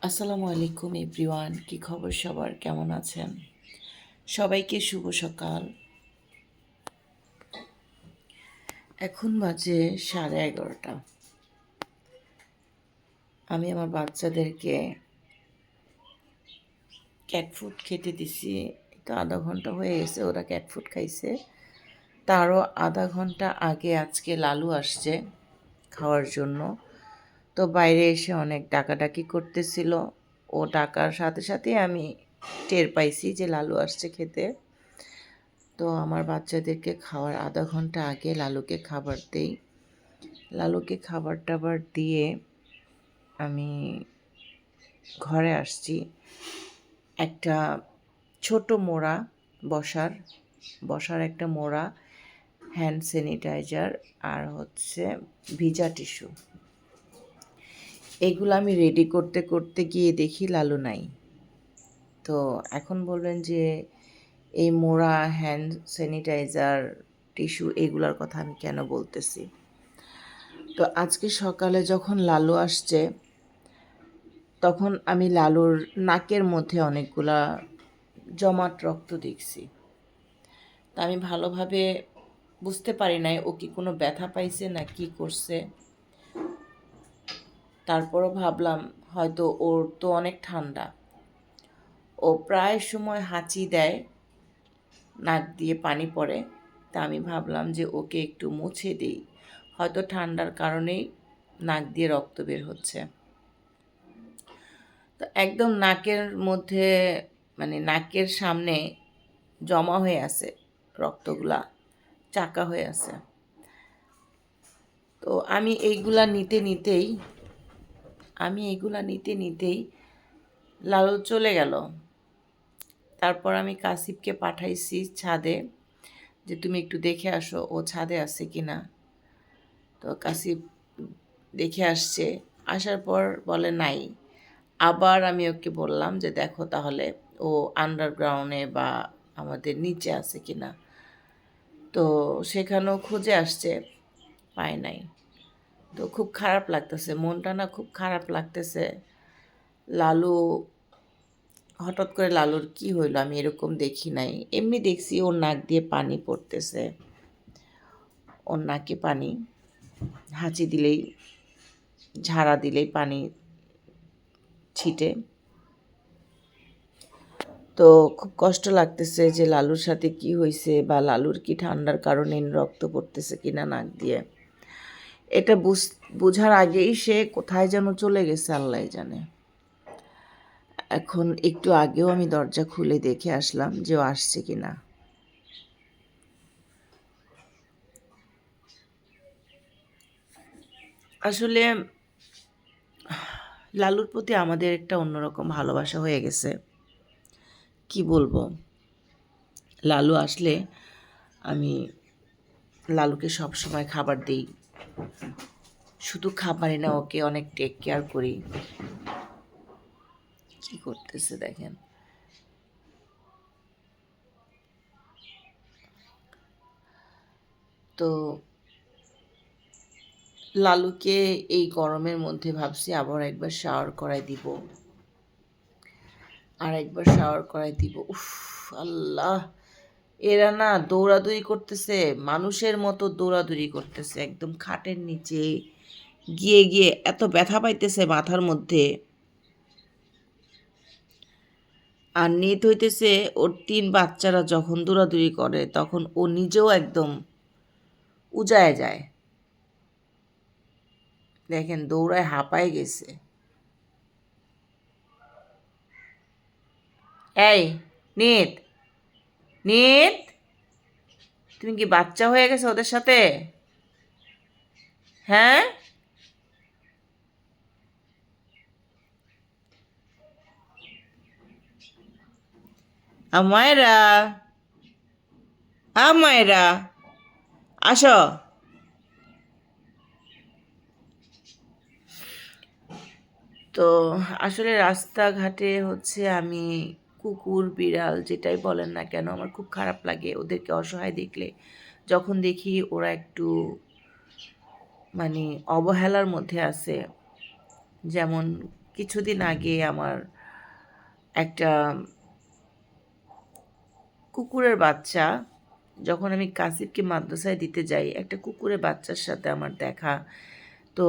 আসসালামু আলাইকুম এভরিওয়ান, কি খবর সবার, কেমন আছেন? সবাইকে শুভ সকাল। এখন বাজে 11:30। আমি আমার বাচ্চাদেরকে ক্যাট ফুড খেতে দিছি। তো আধা ঘন্টা হয়ে গেছে ওরা ক্যাট ফুড খাইছে। তারও আধা ঘন্টা আগে আজকে লালু আসছে খাওয়ার জন্য। তো বাইরে এসে অনেক ডাকাডাকি করতেছিল। ও ডাকার সাথে সাথে আমি টের পাইছি যে লালু আসছে খেতে। তো আমার বাচ্চাদেরকে খাওয়ার আধা ঘন্টা আগে লালুকে খাবার দেই। লালুকে খাবার টাবার দিয়ে আমি ঘরে আসছি। একটা ছোট মোড়া, বসার বসার একটা মোড়া, হ্যান্ড স্যানিটাইজার আর হচ্ছে ভিজা টিস্যু, এগুলো আমি রেডি করতে করতে গিয়ে দেখি লালু নাই। তো এখন বলবেন যে এই মোড়া, হ্যান্ড স্যানিটাইজার, টিস্যু এগুলোর কথা আমি কেন বলতেছি। তো আজকে সকালে যখন লালু আসছে তখন আমি লালুর নাকের মধ্যে অনেকগুলা জমাট রক্ত দেখছি। তা আমি ভালোভাবে বুঝতে পারি নাই ও কি কোনো ব্যথা পাইছে না কি করছে। তারপরও ভাবলাম হয়তো ওর তো অনেক ঠান্ডা, ও প্রায় সময় হাঁচি দেয়, নাক দিয়ে পানি পড়ে। তা আমি ভাবলাম যে ওকে একটু মুছে দিই, হয়তো ঠান্ডার কারণেই নাক দিয়ে রক্ত বের হচ্ছে। তো একদম নাকের মধ্যে, মানে নাকের সামনে জমা হয়ে আছে রক্তগুলা, চাকা হয়ে আছে। তো আমি এইগুলা নিতে নিতেই লালু চলে গেল। তারপর আমি কাসিবকে পাঠাইছি ছাদে যে তুমি একটু দেখে আসো ও ছাদে আছে কি না। তো কাসিব দেখে আসছে, আসার পর বলে নাই। আবার আমি ওকে বললাম যে দেখো তাহলে ও আন্ডারগ্রাউন্ডে বা আমাদের নিচে আছে কি না। তো সেখানেও খুঁজে আসছে, পায় নাই। তো খুব খারাপ লাগতেছে, মনটা না খুব খারাপ লাগতেছে। লালু, হঠাৎ করে লালুর কি হইলো আমি এরকম দেখি নাই। এমনি দেখছি ওর নাক দিয়ে পানি পড়তেছে, ওর নাকে পানি, হাঁচি দিলেই, ঝাড়া দিলেই পানি ছিটে। তো খুব কষ্ট লাগতেছে যে লালুর সাথে কি হয়েছে, বা লালুর কি ঠান্ডার কারণে রক্ত পড়তেছে কিনা নাক দিয়ে। এটা বোঝার আগেই সে কোথায় যেন চলে গেছে আল্লাহ জানে। এখন একটু আগেও আমি দরজা খুলে দেখে আসলাম যে ও আসছে কিনা। আসলে লালুর প্রতি আমাদের একটা অন্যরকম ভালোবাসা হয়ে গেছে, কি বলবো। লালু আসলে আমি লালুকে সব সময় খাবার দিই, শুধু খাবারই না ওকে অনেক টেক কেয়ার করি। কি করতেছে দেখেন। তো লালুকে এই গরমের মধ্যে ভাবছি আবার একবার শাওয়ার করাই দিব, আর একবার শাওয়ার করাই দিব। উফ, আল্লাহ, এরা না দৌড়াদৌড়ি করতেছে, মানুষের মতো দৌড়াদৌড়ি করতেছে, একদম খাটের নিচে গিয়ে গিয়ে এত ব্যথা পাইতেছে মাথার মধ্যে। আর নিত হইতেছে ওর 3 বাচ্চারা যখন দৌড়াদৌড়ি করে তখন ও নিজেও একদম উজায় যায়। দেখেন দৌড়ায় হাঁপায় গেছে। এই নিত, নিত, তুমি কি বাচ্চা হয়ে গেছে ওদের সাথে? হ্যাঁ, আমায়রা, আমায়রা, আসো। তো আসলে রাস্তাঘাটে হচ্ছে আমি কুকুর বিড়াল যেটাই বলেন না কেন আমার খুব খারাপ লাগে ওদেরকে অসহায় দেখলে। যখন দেখি ওরা একটু মানে অবহেলার মধ্যে আছে, যেমন কিছুদিন আগে আমার একটা কুকুরের বাচ্চা, যখন আমি কাসিফকে মাদ্রাসায় দিতে যাই, একটা কুকুরের বাচ্চার সাথে আমার দেখা। তো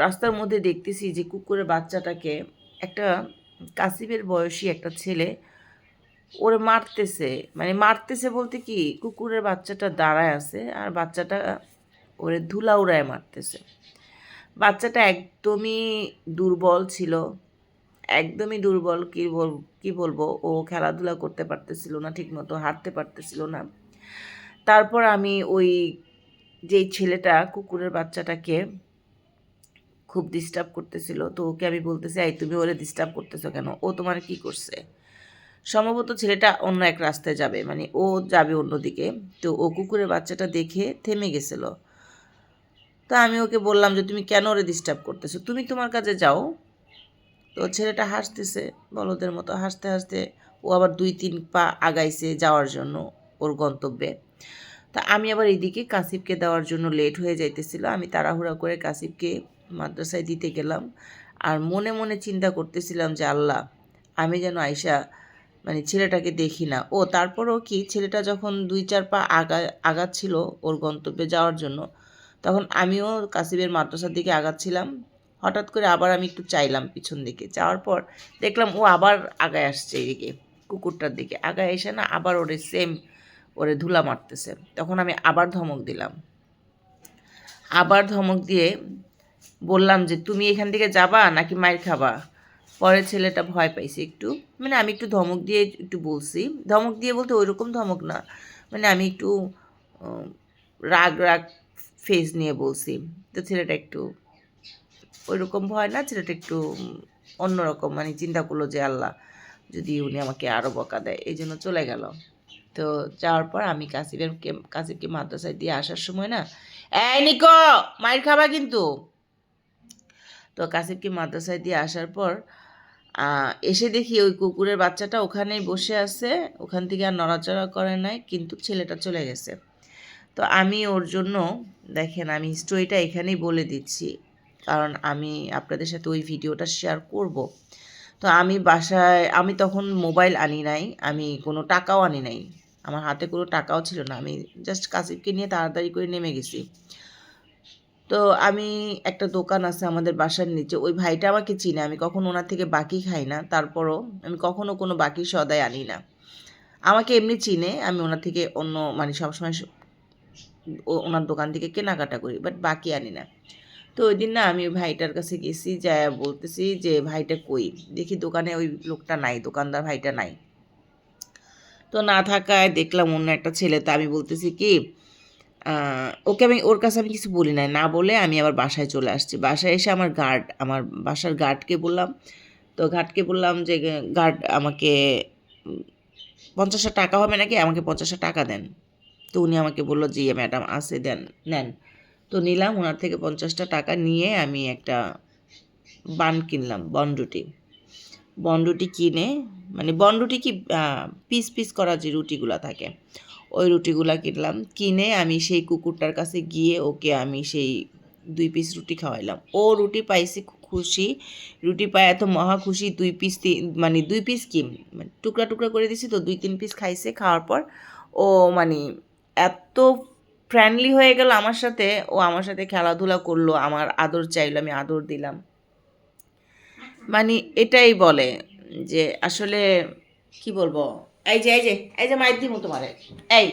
রাস্তার মধ্যে দেখতেছি যে কুকুরের বাচ্চাটাকে একটা কাসিফের বয়সী একটা ছেলে ওরে মারতেছে। মানে মারতেছে বলতে কি, কুকুরের বাচ্চাটা দাঁড়ায় আছে আর বাচ্চাটা ওরে ধুলা উড়ায় মারতেছে। বাচ্চাটা একদমই দুর্বল ছিল, একদমই দুর্বল। কি বলবো, ও খেলাধুলা করতে পারতেছিল না, ঠিকমতো হাঁটতে পারতেছিল না। তারপর আমি ওই যেই ছেলেটা কুকুরের বাচ্চাটাকে খুব ডিস্টার্ব করতেছিল, তো ওকে আমি বলতেছি, এই তুমি ওরে ডিস্টার্ব করতেছো কেন, ও তোমার কি করছে? সম্ভবত ছেলেটা অন্য এক রাস্তায় যাবে, মানে ও যাবে অন্যদিকে। তো ও কুকুরের বাচ্চাটা দেখে থেমে গেছিলো। তো আমি ওকে বললাম যে তুমি কেন ওরে ডিস্টার্ব করতেছো, তুমি তোমার কাজে যাও। তো ছেলেটা হাসতেছে, বলদের মতো হাসতে হাসতে ও আবার 2-3 পা আগাইছে যাওয়ার জন্য ওর গন্তব্যে। তা আমি আবার এইদিকে কাসিফকে দেওয়ার জন্য লেট হয়ে যাইতেছিল। আমি তাড়াহুড়া করে কাসিফকে মাদ্রাসায় দিতে গেলাম। আর মনে মনে চিন্তা করতেছিলাম যে আল্লাহ, আমি যেন আইসা মানে ছেলেটাকে দেখি না। ও তারপরেও কি, ছেলেটা যখন 2-4 পা আগাচ্ছিল ওর গন্তব্যে যাওয়ার জন্য, তখন আমিও কাসিফের মাদ্রাসার দিকে আগাচ্ছিলাম। হঠাৎ করে আবার আমি একটু চাইলাম পিছন দিকে, যাওয়ার পর দেখলাম ও আবার আগায় আসছে এইদিকে, কুকুরটার দিকে আগায় এসে না আবার ওরে সেম ওরে ধুলা মারতেছে। তখন আমি আবার ধমক দিলাম, আবার ধমক দিয়ে বললাম যে তুমি এখান থেকে যাবা নাকি মাইর খাবা। পরে ছেলেটা ভয় পাইছে একটু, মানে আমি একটু ধমক দিয়ে একটু বলছি, ধমক দিয়ে বলতে ওই রকম ধমক না, মানে আমি একটু রাগ রাগ ফেস নিয়ে বলছি। তো ছেলেটা একটু ওই রকম ভয় না, ছেলেটা একটু অন্যরকম, মানে চিন্তা করলো যে আল্লাহ যদি উনি আমাকে আরও বকা দেয়, এই জন্য চলে গেল। তো যাওয়ার পর আমি কাসিফকে মাদ্রাসায় দিয়ে আসার সময় না, এই নিকো মাইর খাবা কিন্তু। তো কাসিফকে মাদ্রাসায় দিয়ে আসার পর এসে দেখি ওই কুকুরের বাচ্চাটা ওখানেই বসে আছে, ওখান থেকে আর নড়াচড়া করে নাই, কিন্তু ছেলেটা চলে গেছে। তো আমি ওর জন্য, দেখেন আমি স্টোরিটা এখানেই বলে দিচ্ছি, কারণ আমি আপনাদের সাথে ওই ভিডিওটা শেয়ার করব। তো আমি বাসায়, আমি তখন মোবাইল আনি নাই, আমি কোনো টাকাও আনি নাই, আমার হাতে কোনো টাকাও ছিল না। আমি জাস্ট কাসিফকে নিয়ে তাড়াতাড়ি করে নেমে গেছি। তো আমি, একটা দোকান আছে আমাদের বাসার নিচে, ওই ভাইটা আমাকে চিনে, আমি কখনো ওনার থেকে বাকি খাই না, তারপরও আমি কখনো কোনো বাকি সদাই আনি না। আমাকে এমনি চিনে, আমি ওনার থেকে অন্য মানে সবসময় ওনার দোকান থেকে কেনাকাটা করি, বাট বাকি আনি না। তো ওই দিন না আমি ওই ভাইটার কাছে গেছি, যা বলতেছি যে ভাইটা কই, দেখি দোকানে ওই লোকটা নাই, দোকানদার ভাইটা নাই। তো না থাকায় দেখলাম অন্য একটা ছেলে। তো আমি বলতেছি কি, ওকে আমি ওর কাছে আমি কিছু বলি নাই, না বলে আমি আবার বাসায় চলে আসছি। বাসায় এসে আমার বাসার গার্ডকে বললাম। তো গার্ডকে বললাম যে গার্ড আমাকে 50টা টাকা হবে নাকি, আমাকে 50টা টাকা দেন। তো উনি আমাকে বললো জি ম্যাডাম আছে, দেন, নেন। তো নিলাম ওনার থেকে 50টা টাকা নিয়ে আমি একটা বান কিনলাম, বনরুটি কিনে, মানে বনরুটি কি পিস পিস করা যে রুটিগুলো থাকে, ওই রুটিগুলা কিনলাম। কিনে আমি সেই কুকুরটার কাছে গিয়ে ওকে আমি সেই 2 পিস রুটি খাওয়াইলাম। ও রুটি পাইছে, খুশি, রুটি পায় এত মহা খুশি। 2 পিস, মানে 2 পিস কি, মানে টুকরা টুকরা করে দিছি, তো 2-3 পিস খাইছে। খাওয়ার পর ও মানে এত ফ্রেন্ডলি হয়ে গেল আমার সাথে, ও আমার সাথে খেলাধুলা করলো, আমার আদর চাইলো, আমি আদর দিলাম। মানে এটাই বলে যে আসলে কি বলবো, এই যে মাইর দিমু তোমারে, এই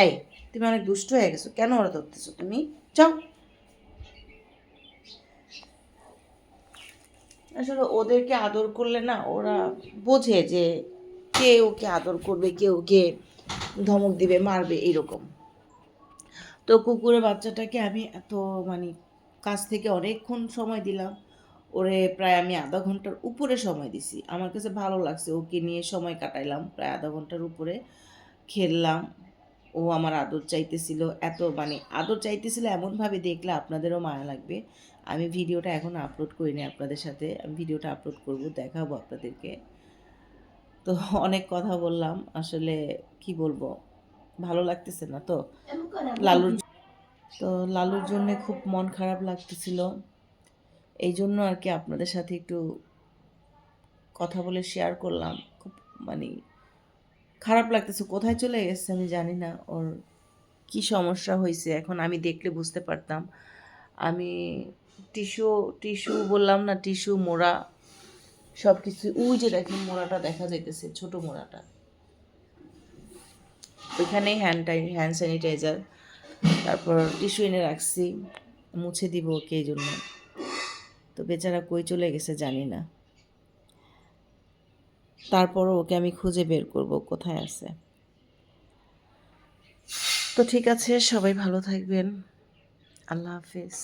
এই তুমি অনেক দুষ্ট হয়ে গেছো, কেন ওরা ধরতেছো, তুমি যাও। আসলে ওদেরকে আদর করলে না ওরা বোঝে যে কে ওকে আদর করবে, কে ওকে ধমক দিবে, মারবে, এইরকম। তো কুকুরের বাচ্চাটাকে আমি এত মানে কাছ থেকে অনেকক্ষণ সময় দিলাম, ওরে প্রায় আমি আধা ঘন্টার উপরে সময় দিছি। আমার কাছে ভালো লাগছে, ওকে নিয়ে সময় কাটাইলাম প্রায় আধা ঘন্টার উপরে, খেললাম। ও আমার আদর চাইতেছিল, এত মানে আদর চাইতেছিল এমনভাবে, দেখলে আপনাদেরও মায়া লাগবে। আমি ভিডিওটা এখন আপলোড করিনি আপনাদের সাথে, আমি ভিডিওটা আপলোড করব, দেখাবো আপনাদেরকে। তো অনেক কথা বললাম, আসলে কি বলবো, ভালো লাগতেছে না তো লালুর, তো লালুর জন্য খুব মন খারাপ লাগতেছিল। এই জন্য আর কি আপনাদের সাথে একটু কথা বলে শেয়ার করলাম। খুব মানে খারাপ লাগতেছে, কোথায় চলে গেছে আমি জানি না, ওর কি সমস্যা হয়েছে এখন আমি দেখলে বুঝতে পারতাম। আমি টিস্যু টিস্যু বললাম না, টিস্যু মোড়া সব কিছু, ওই যে দেখেন মোড়াটা দেখা যাইতেছে, ছোট মোড়াটা, ওইখানেই হ্যান্ড স্যানিটাইজার, তারপর টিস্যু এনে রাখছি, মুছে দিব ওকে এই জন্য। তো বেচারা কই চলে গেছে জানি না, তারপরও ওকে আমি খুঁজে বের করব কোথায় আছে। তো ঠিক আছে, সবাই ভালো থাকবেন, আল্লাহ হাফেজ।